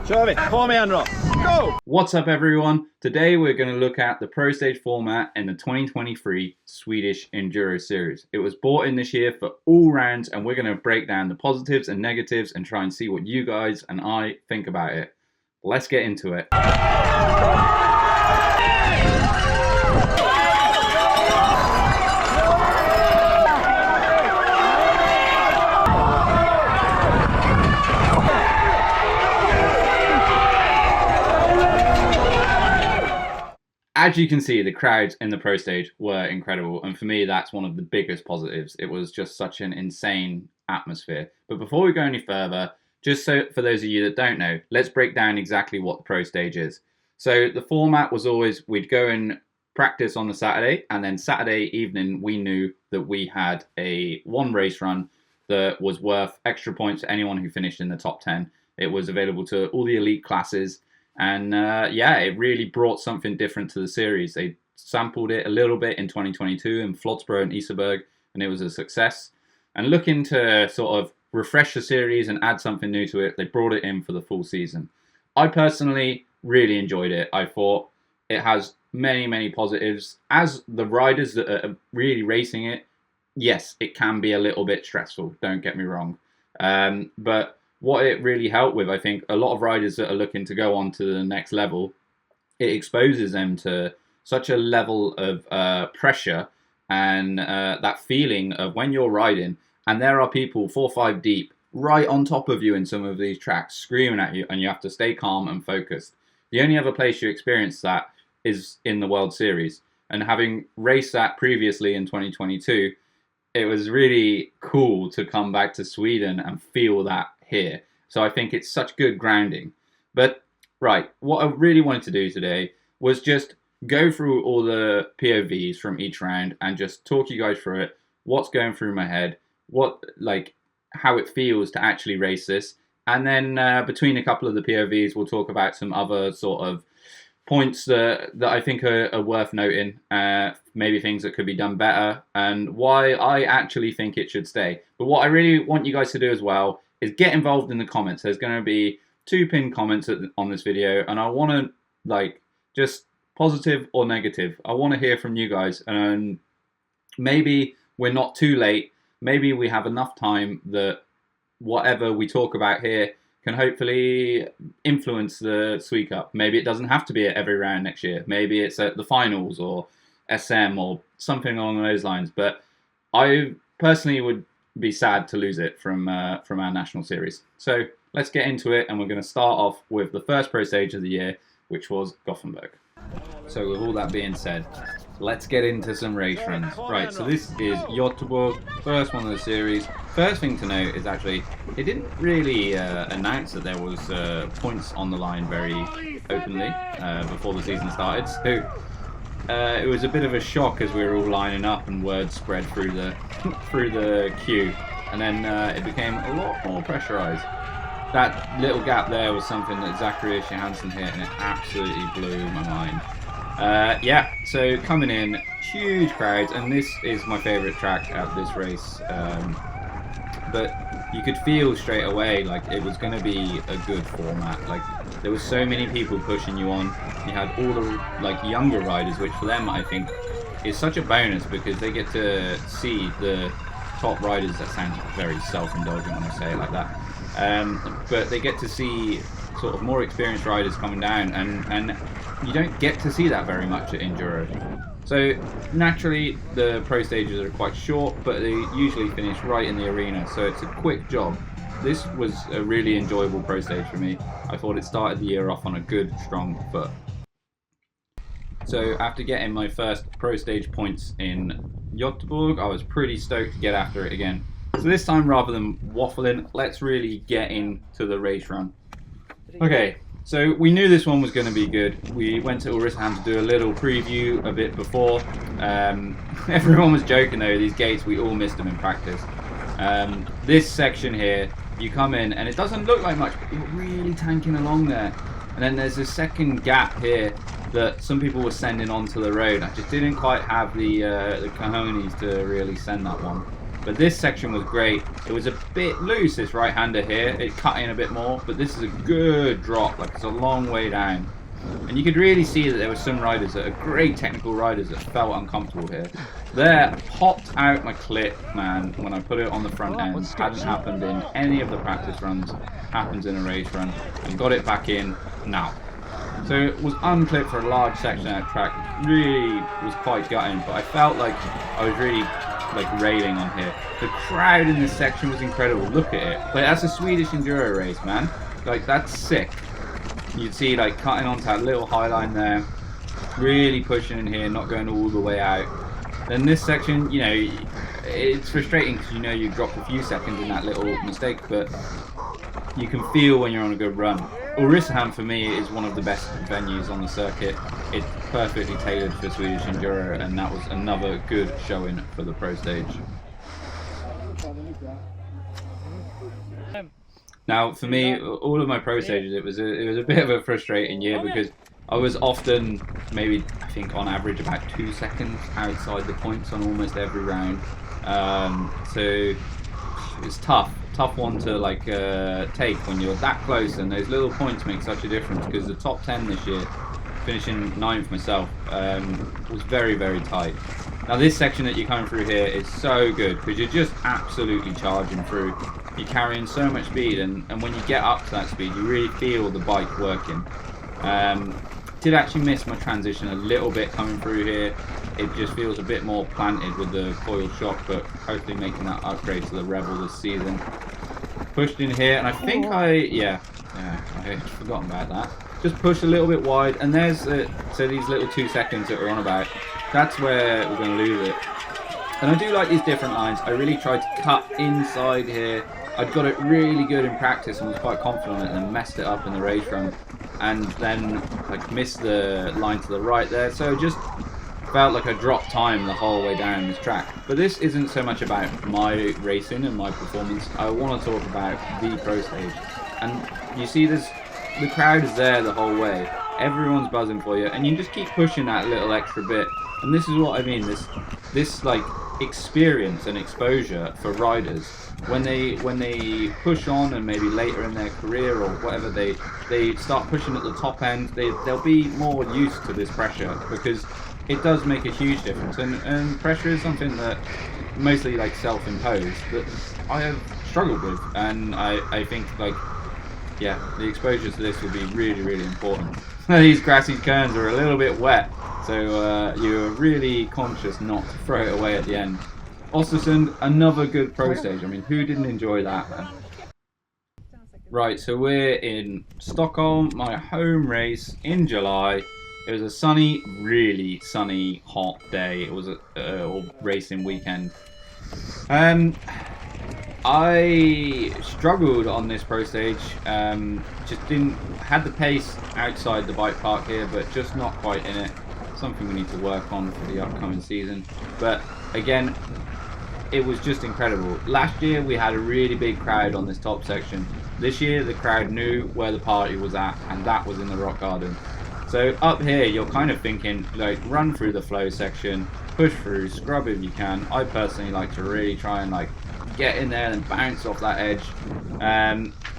kör vi! Kom igen då! Go! What's up everyone? Today we're going to look at the Prostage format in the 2023 Swedish Enduro Series. It was brought in this year for all rounds and we're going to break down the positives and negatives and try and see what you guys and I think about it. Let's get into it. As you can see, the crowds in the Prostage were incredible, and for me that's one of the biggest positives. It was just such an insane atmosphere. But before we go any further, just so for those of you that don't know, let's break down exactly what the Prostage is. So the format was always, we'd go and practice on the Saturday, and then Saturday evening we knew that we had one race run that was worth extra points to anyone who finished in the top 10. It was available to all the elite classes. And yeah, it really brought something different to the series. They sampled it a little bit in 2022 in Flotsbro and Iserberg, and it was a success. And looking to sort of refresh the series and add something new to it, they brought it in for the full season. I personally really enjoyed it. I thought it has many, many positives. As the riders that are really racing it, yes, it can be a little bit stressful, don't get me wrong. But what it really helped with, I think, a lot of riders that are looking to go on to the next level, it exposes them to such a level of pressure and that feeling of when you're riding and there are people 4 or 5 deep right on top of you in some of these tracks screaming at you and you have to stay calm and focused. The only other place you experience that is in the World Series, and having raced that previously in 2022, it was really cool to come back to Sweden and feel that here. So I think it's such good grounding. But right, what I really wanted to do today was just go through all the POVs from each round and just talk you guys through it, what's going through my head, how it feels to actually race this. And then between a couple of the POVs, we'll talk about some other sort of points that I think are worth noting, maybe things that could be done better, and why I actually think it should stay. But what I really want you guys to do as well is get involved in the comments. There's going to be 2 pinned comments on this video, and I want to, just positive or negative. I want to hear from you guys, and maybe we're not too late. Maybe we have enough time that whatever we talk about here can hopefully influence the SweCup. Maybe it doesn't have to be at every round next year. Maybe it's at the finals or SM or something along those lines. But I personally would be sad to lose it from our national series. So let's get into it, and we're going to start off with the first Pro Stage of the year, which was Gothenburg. So with all that being said, let's get into some race runs. Right, so this is Gothenburg, first one of the series. First thing to note is actually, it didn't really announce that there was points on the line very openly before the season started. So it was a bit of a shock as we were all lining up and word spread through the queue, and then it became a lot more pressurized. That little gap there was something that Zacharias Johansson hit, and it absolutely blew my mind. Yeah, so coming in, huge crowds, and this is my favourite track at this race. But you could feel straight away like it was going to be a good format. Like there was so many people pushing you on. You had all the younger riders, which for them I think is such a bonus because they get to see the top riders. That sounds very self-indulgent when I say it like that. But they get to see sort of more experienced riders coming down, and you don't get to see that very much at Enduro. So naturally the Pro Stages are quite short, but they usually finish right in the arena, so it's a quick job. This was a really enjoyable Pro Stage for me. I thought it started the year off on a good, strong foot. So after getting my first Pro Stage points in Gothenburg, I was pretty stoked to get after it again. So this time, rather than waffling, let's really get into the race run. Okay, so we knew this one was going to be good. We went to Ulricehamn to do a little preview a bit before. Everyone was joking though, these gates, we all missed them in practice. This section here, you come in and it doesn't look like much, but you're really tanking along there. And then there's a second gap here that some people were sending onto the road. I just didn't quite have the cojones to really send that one. But this section was great. It was a bit loose, this right-hander here. It cut in a bit more, but this is a good drop. Like, it's a long way down. And you could really see that there were some riders that are great technical riders that felt uncomfortable here. There, popped out my clip, man, when I put it on the front end. Hadn't happened in any of the practice runs. Happens in a race run. And got it back in now. So it was unclipped for a large section of that track. Really was quite gutting, but I felt like I was really like railing on here. The crowd in this section was incredible. Look at it. Like, that's a Swedish Enduro race, man. Like, that's sick. You'd see like cutting onto that little high line there, really pushing in here, not going all the way out. Then this section, you know, it's frustrating because you know you dropped a few seconds in that little mistake, but you can feel when you're on a good run. Ulricehamn for me is one of the best venues on the circuit. It's perfectly tailored for Swedish Enduro, and that was another good showing for the Pro Stage. Now, for me, all of my Pro Stages, it was a bit of a frustrating year because I was often, maybe, I think on average, about 2 seconds outside the points on almost every round. So it's tough one to like take when you're that close, and those little points make such a difference because the top 10 this year, finishing 9th myself, was very, very tight. Now this section that you're coming through here is so good because you're just absolutely charging through. You're carrying so much speed, and when you get up to that speed, you really feel the bike working. Did actually miss my transition a little bit coming through here. It just feels a bit more planted with the coil shock, but hopefully making that upgrade to the Rebel this season. Pushed in here, and I think I had forgotten about that. Just push a little bit wide, and there's so these little 2 seconds that we're on about. That's where we're going to lose it. And I do like these different lines. I really tried to cut inside here. I'd got it really good in practice and was quite confident, and then messed it up in the race run, and then like missed the line to the right there. So just felt like I dropped time the whole way down this track. But this isn't so much about my racing and my performance. I want to talk about the Pro Stage. And you see the crowd is there the whole way. Everyone's buzzing for you, and you just keep pushing that little extra bit. And this is what I mean, this like experience and exposure for riders when they push on, and maybe later in their career or whatever, they start pushing at the top end, they'll be more used to this pressure, because it does make a huge difference. And pressure is something that mostly like self-imposed that I have struggled with, and I think like, yeah, the exposure to this will be really, really important. These grassy kerns are a little bit wet, so you're really conscious not to throw it away at the end. Ostersund, another good Pro Stage. I mean, who didn't enjoy that, man? Right, so we're in Stockholm, my home race in July. It was a sunny, really sunny, hot day. It was a racing weekend. I struggled on this Pro Stage. Just had the pace outside the bike park here, but just not quite in it. Something we need to work on for the upcoming season. But again, it was just incredible. Last year we had a really big crowd on this top section. This year the crowd knew where the party was at, and that was in the rock garden. So up here you're kind of thinking like run through the flow section, push through, scrub if you can. I personally like to really try and like get in there and bounce off that edge.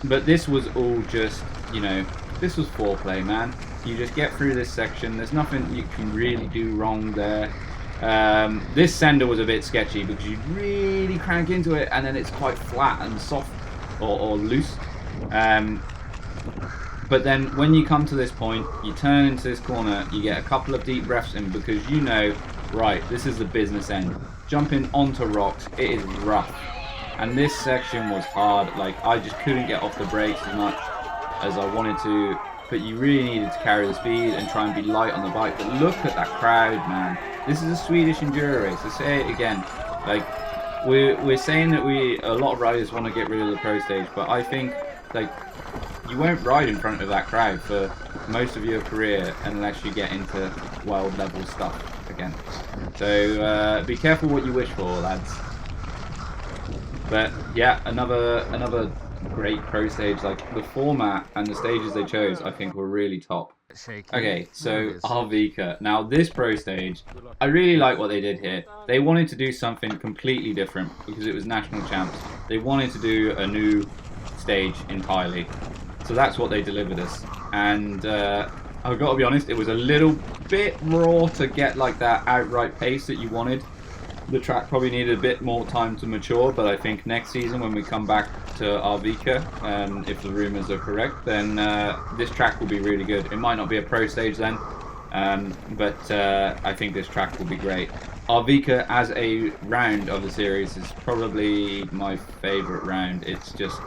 But this was all just, you know, this was foreplay, man. You just get through this section. There's nothing you can really do wrong there. This sender was a bit sketchy because you really crank into it and then it's quite flat and soft or loose. But then when you come to this point, you turn into this corner, you get a couple of deep breaths in because you know, right, this is the business end. Jumping onto rocks, it is rough. And this section was hard. Like, I just couldn't get off the brakes as much as I wanted to, but you really needed to carry the speed and try and be light on the bike. But look at that crowd, man. This is a Swedish Enduro race. I say it again. Like, we're saying that a lot of riders want to get rid of the Pro Stage, but I think, like, you won't ride in front of that crowd for most of your career unless you get into world level stuff again. So be careful what you wish for, lads. But yeah, another great pro stage. Like the format and the stages they chose, I think were really top. Okay, so Arvika. Now this pro stage, I really like what they did here. They wanted to do something completely different because it was national champs. They wanted to do a new stage entirely. So that's what they delivered us. And I've got to be honest, it was a little bit raw to get like that outright pace that you wanted. The track probably needed a bit more time to mature, but I think next season when we come back to Arvika, if the rumours are correct, then this track will be really good. It might not be a pro stage then, but I think this track will be great. Arvika as a round of the series is probably my favourite round. It's just,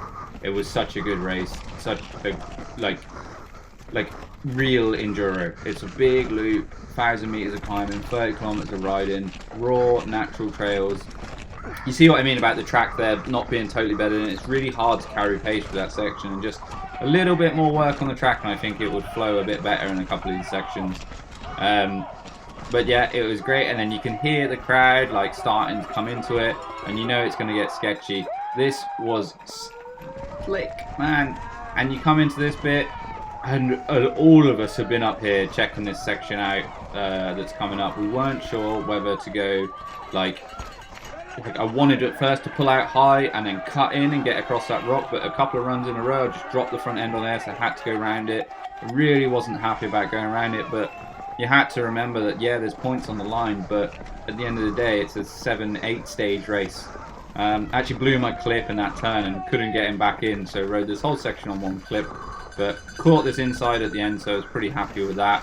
it was such a good race, such a like real enduro. It's a big loop, 1,000 meters of climbing, 30 kilometers of riding, raw natural trails. You see what I mean about the track there not being totally bedded in. It's really hard to carry pace for that section, and just a little bit more work on the track and I think it would flow a bit better in a couple of these sections. But yeah, it was great, and then you can hear the crowd like starting to come into it, and you know it's going to get sketchy. This was slick, man. And you come into this bit, and all of us have been up here checking this section out that's coming up. We weren't sure whether to go like I wanted at first to pull out high and then cut in and get across that rock, but a couple of runs in a row I just dropped the front end on there, so I had to go around it. I really wasn't happy about going around it, but you had to remember that yeah, there's points on the line, but at the end of the day it's a 7-8 stage race. Actually blew my clip in that turn and couldn't get him back in, so rode this whole section on one clip, but caught this inside at the end, so I was pretty happy with that.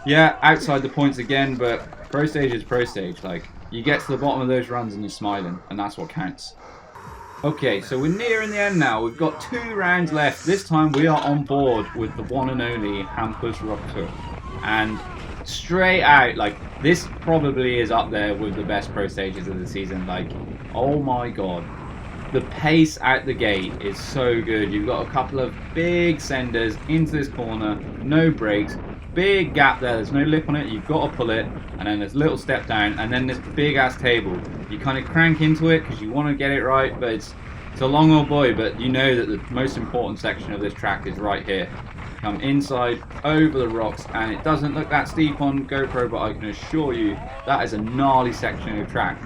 Yeah, outside the points again, but pro stage is pro stage. Like, you get to the bottom of those runs and you're smiling, and that's what counts. Okay, so we're nearing the end now. We've got 2 rounds left. This time we are on board with the one and only Hampers Rock Tour. And straight out, like, this probably is up there with the best pro stages of the season. Like, oh my god. The pace out the gate is so good. You've got a couple of big senders into this corner, no brakes, big gap there, there's no lip on it, you've got to pull it, and then there's a little step down, and then this big ass table. You kind of crank into it because you want to get it right, but it's a long old boy, but you know that the most important section of this track is right here. Come inside, over the rocks, and it doesn't look that steep on GoPro, but I can assure you that is a gnarly section of track.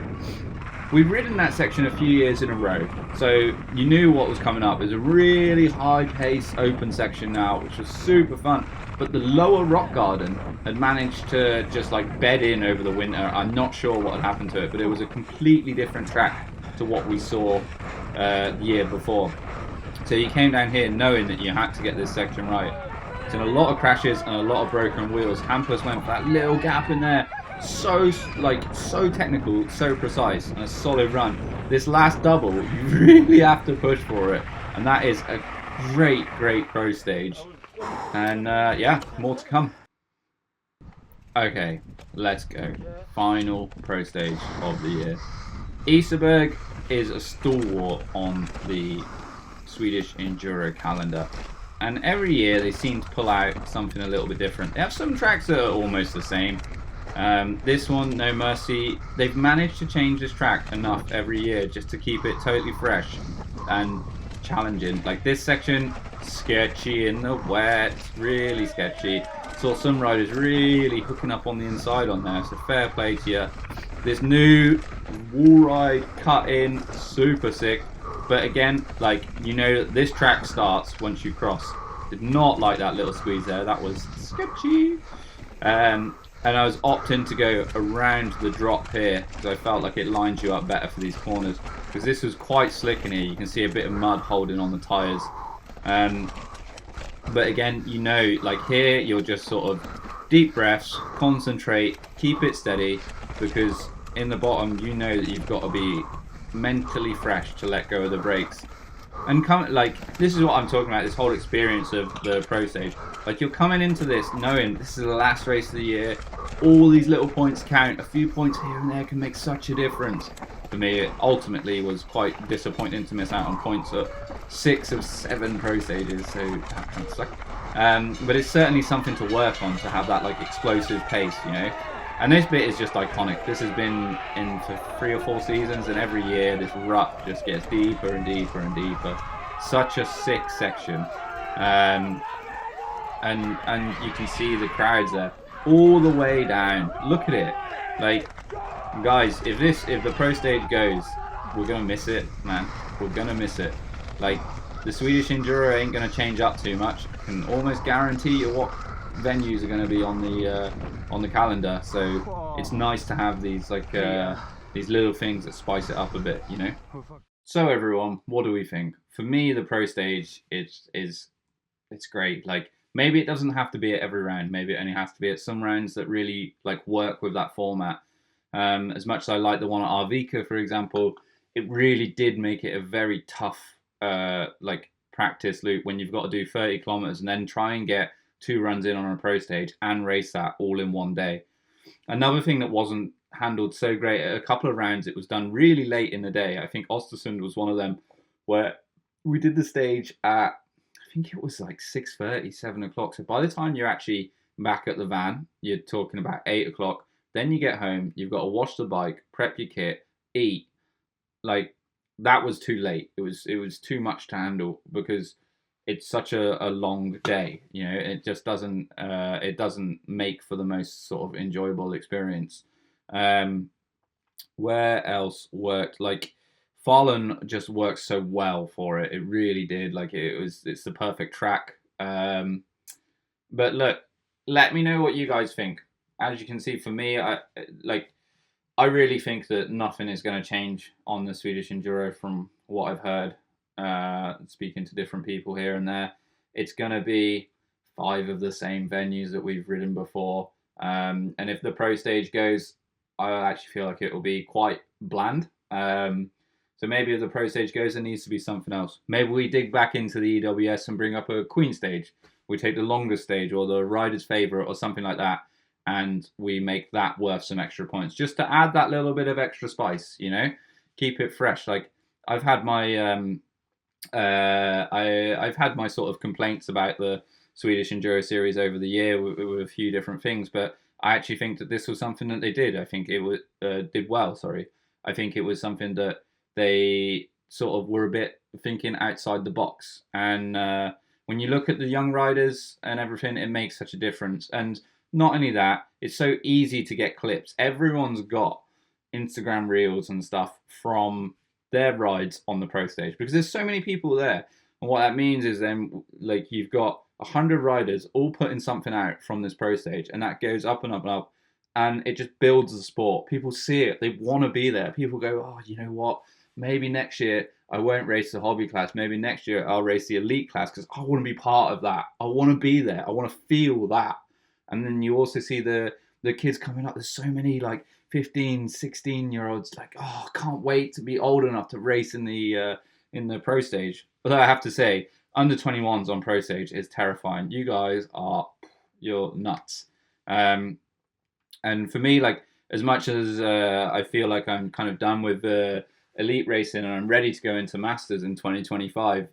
We've ridden that section a few years in a row, so you knew what was coming up. It was a really high-paced open section now, which was super fun. But the lower rock garden had managed to just like bed in over the winter. I'm not sure what had happened to it, but it was a completely different track to what we saw the year before. So you came down here knowing that you had to get this section right. It's in a lot of crashes and a lot of broken wheels. Hampers went for that little gap in there. So technical, so precise, and a solid run. This last double, you really have to push for it, and that is a great pro stage. And yeah, more to come. Okay, let's go. Final pro stage of the year. Iserberg is a stalwart on the Swedish Enduro calendar, and every year they seem to pull out something a little bit different. They have some tracks that are almost the same. This one, No Mercy, they've managed to change this track enough every year just to keep it totally fresh and challenging. Like this section, sketchy in the wet, really sketchy. Saw some riders really hooking up on the inside on there, so fair play to you. This new wall ride cut in, super sick. But again, like, you know that this track starts once you cross. Did not like that little squeeze there, that was sketchy. And I was opting to go around the drop here because I felt like it lines you up better for these corners, because this was quite slick in here. You can see a bit of mud holding on the tyres. But again, you know, like here you'll just sort of deep breaths, concentrate, keep it steady, because in the bottom you know that you've got to be mentally fresh to let go of the brakes. And this is what I'm talking about, this whole experience of the pro stage. Like, you're coming into this knowing this is the last race of the year, all these little points count, a few points here and there can make such a difference. For me, it ultimately was quite disappointing to miss out on points at 6 of 7 pro stages, so that kind of sucked. But it's certainly something to work on, to have that like explosive pace, you know. And this bit is just iconic. This has been in for 3 or 4 seasons, and every year this rut just gets deeper and deeper and deeper. such a sick section. And you can see the crowds there all the way down. Look at it. Like, guys, if the Pro Stage goes, we're gonna miss it, man. We're gonna miss it. Like, the Swedish Enduro ain't gonna change up too much. I can almost guarantee you what venues are gonna be on the calendar. So it's nice to have these these little things that spice it up a bit, you know. So everyone, what do we think? For me, the Pro Stage it's great. Like, maybe it doesn't have to be at every round. Maybe it only has to be at some rounds that really like work with that format. As much as I like the one at Arvika, for example, it really did make it a very tough like practice loop when you've got to do 30 kilometers and then try and get 2 runs in on a Pro Stage and race that all in one day. Another thing that wasn't handled so great, at a couple of rounds it was done really late in the day. I think Östersund was one of them, where we did the stage at, I think it was like 6:30, 7 o'clock. So by the time you're actually back at the van, you're talking about 8 o'clock. Then you get home, you've got to wash the bike, prep your kit, eat. Like, that was too late. It was too much to handle because it's such a long day. You know, it just doesn't make for the most sort of enjoyable experience. Where else worked? Like, Falun just works so well for it. It really did. Like, it's the perfect track. But look, let me know what you guys think. As you can see, for me, I really think that nothing is going to change on the Swedish Enduro from what I've heard. Speaking to different people here and there, it's going to be 5 of the same venues that we've ridden before. And if the Pro Stage goes, I actually feel like it will be quite bland. So maybe if the Pro Stage goes, there needs to be something else. Maybe we dig back into the EWS and bring up a Queen Stage. We take the longest stage or the rider's favorite or something like that, and we make that worth some extra points just to add that little bit of extra spice, you know, keep it fresh. Like, I've had my I've had my sort of complaints about the Swedish Enduro series over the year with a few different things, but I actually think that this was something that they did. I think it was did well. Sorry, I think it was something that they sort of were a bit thinking outside the box. And when you look at the young riders and everything, it makes such a difference. And not only that, it's so easy to get clips. Everyone's got Instagram reels and stuff from their rides on the Pro Stage because there's so many people there. And what that means is then, like, you've got 100 riders all putting something out from this Pro Stage, and that goes up and up and up, and it just builds the sport. People see it, they want to be there. People go, oh, you know what, maybe next year I won't race the hobby class, maybe next year I'll race the elite class because I want to be part of that. I want to be there, I want to feel that. And then you also see the kids coming up. There's so many like 15, 16-year-olds like, oh, I can't wait to be old enough to race in the Pro Stage. Although I have to say, under 21s on Pro Stage is terrifying. You guys you're nuts. And for me, like, as much as I feel like I'm kind of done with elite racing and I'm ready to go into Masters in 2025,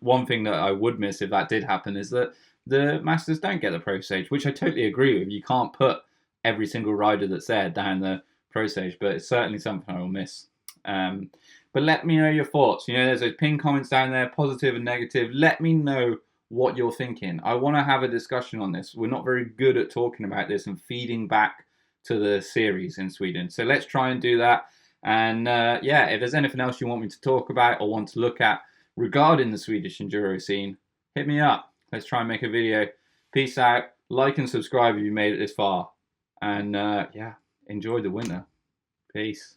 one thing that I would miss if that did happen is that the Masters don't get the Pro Stage, which I totally agree with. You can't put every single rider that's there down the Pro Stage, but it's certainly something I will miss. But let me know your thoughts. You know, there's those pinned comments down there, positive and negative. Let me know what you're thinking. I want to have a discussion on this. We're not very good at talking about this and feeding back to the series in Sweden. So let's try and do that. And yeah, if there's anything else you want me to talk about or want to look at regarding the Swedish Enduro scene, hit me up. Let's try and make a video. Peace out. Like and subscribe if you made it this far. And yeah, enjoy the winter. Peace.